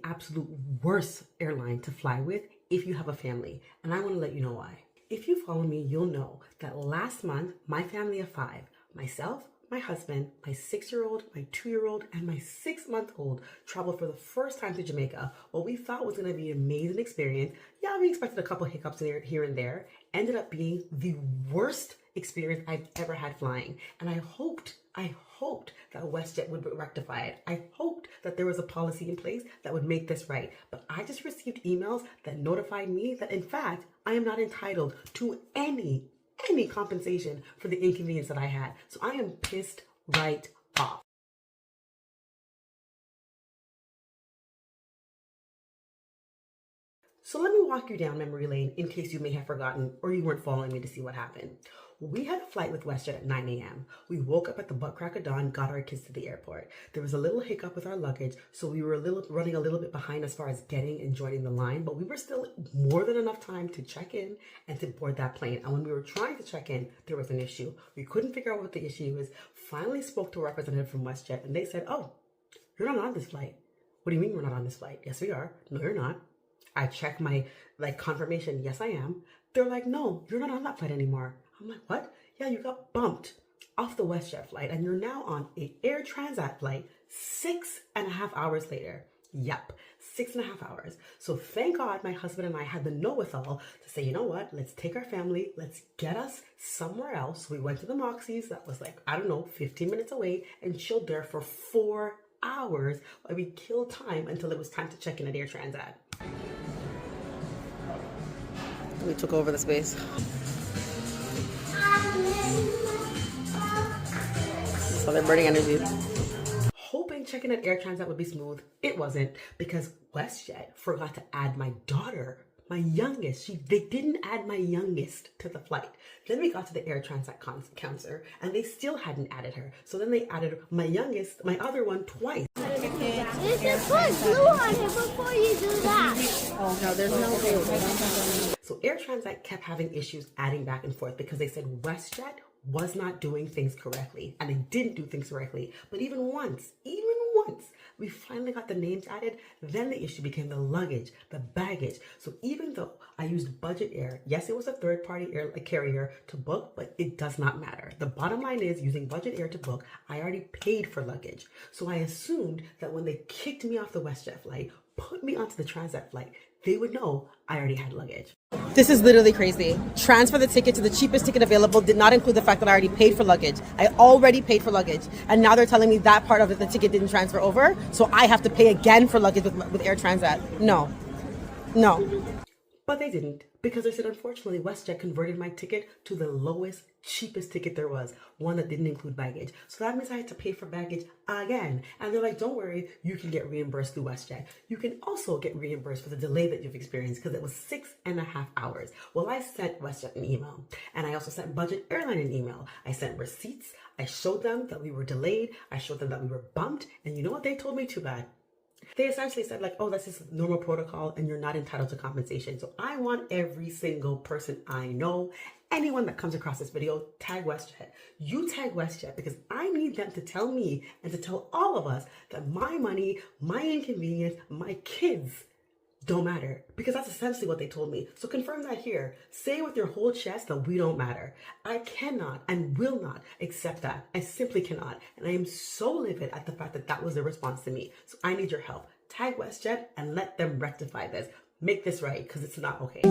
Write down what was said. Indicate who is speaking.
Speaker 1: absolute worst airline to fly with if you have a family, and I want to let you know why. If you follow me, you'll know that last month, my family of 5, myself, my husband, my 6-year-old, my 2-year-old, and my 6-month-old traveled for the first time to Jamaica. What we thought was going to be an amazing experience. Yeah, we expected a couple hiccups here and there. Ended up being the worst experience I've ever had flying. And I hoped that WestJet would rectify it. I hoped that there was a policy in place that would make this right. But I just received emails that notified me that, in fact, I am not entitled to any compensation for the inconvenience that I had. So I am pissed right off. So let me walk you down memory lane in case you may have forgotten or you weren't following me to see what happened. We had a flight with WestJet at 9 a.m. We woke up at the butt crack of dawn, got our kids to the airport. There was a little hiccup with our luggage, so we were running a little bit behind as far as getting and joining the line, but we were still more than enough time to check in and to board that plane. And when we were trying to check in, there was an issue. We couldn't figure out what the issue was. Finally spoke to a representative from WestJet, and they said, "Oh, you're not on this flight." "What do you mean we're not on this flight?" "Yes, we are." "No, you're not." I checked my confirmation. "Yes, I am." They're like, "No, you're not on that flight anymore." I'm like, "What?" "Yeah, you got bumped off the WestJet flight and you're now on a Air Transat flight 6.5 hours later." Yep, 6.5 hours. So thank God my husband and I had the know-withal to say, you know what, let's take our family, let's get us somewhere else. We went to the Moxies that was 15 minutes away and chilled there for 4 hours while we killed time until it was time to check in at Air Transat. We took over the space. So they're burning energy. Hoping checking at Air Transat would be smooth. It wasn't, because WestJet forgot to add my daughter, my youngest. They didn't add my youngest to the flight. Then we got to the Air Transat counselor and they still hadn't added her. So then they added my youngest, my other one, twice.
Speaker 2: You should put glue on it before you do that.
Speaker 3: Oh, no, there's no glue.
Speaker 1: So Air Transat kept having issues adding back and forth because they said WestJet was not doing things correctly, and they didn't do things correctly. But even once, we finally got the names added, then the issue became the luggage, the baggage. So even though I used Budget Air, yes, it was a third-party air carrier to book, but it does not matter. The bottom line is, using Budget Air to book, I already paid for luggage. So I assumed that when they kicked me off the WestJet flight, put me onto the Transat flight, they would know I already had luggage. This is literally crazy. Transfer the ticket to the cheapest ticket available did not include the fact that I already paid for luggage. I already paid for luggage. And now they're telling me that part of it, the ticket didn't transfer over. So I have to pay again for luggage with Air Transat. No. But they didn't, because they said, unfortunately, WestJet converted my ticket to the lowest, cheapest ticket there was, one that didn't include baggage. So that means I had to pay for baggage again. And they're like, don't worry, you can get reimbursed through WestJet. You can also get reimbursed for the delay that you've experienced, because it was 6.5 hours. Well, I sent WestJet an email, and I also sent Budget Airline an email. I sent receipts. I showed them that we were delayed. I showed them that we were bumped. And you know what they told me? Too bad. They essentially said, oh, that's just normal protocol and you're not entitled to compensation. So I want every single person I know, anyone that comes across this video, tag WestJet. You tag WestJet, because I need them to tell me and to tell all of us that my money, my inconvenience, my kids don't matter, because that's essentially what they told me. So confirm that here. Say with your whole chest that we don't matter. I cannot and will not accept that. I simply cannot. And I am so livid at the fact that that was their response to me. So I need your help. Tag WestJet and let them rectify this. Make this right, because it's not okay.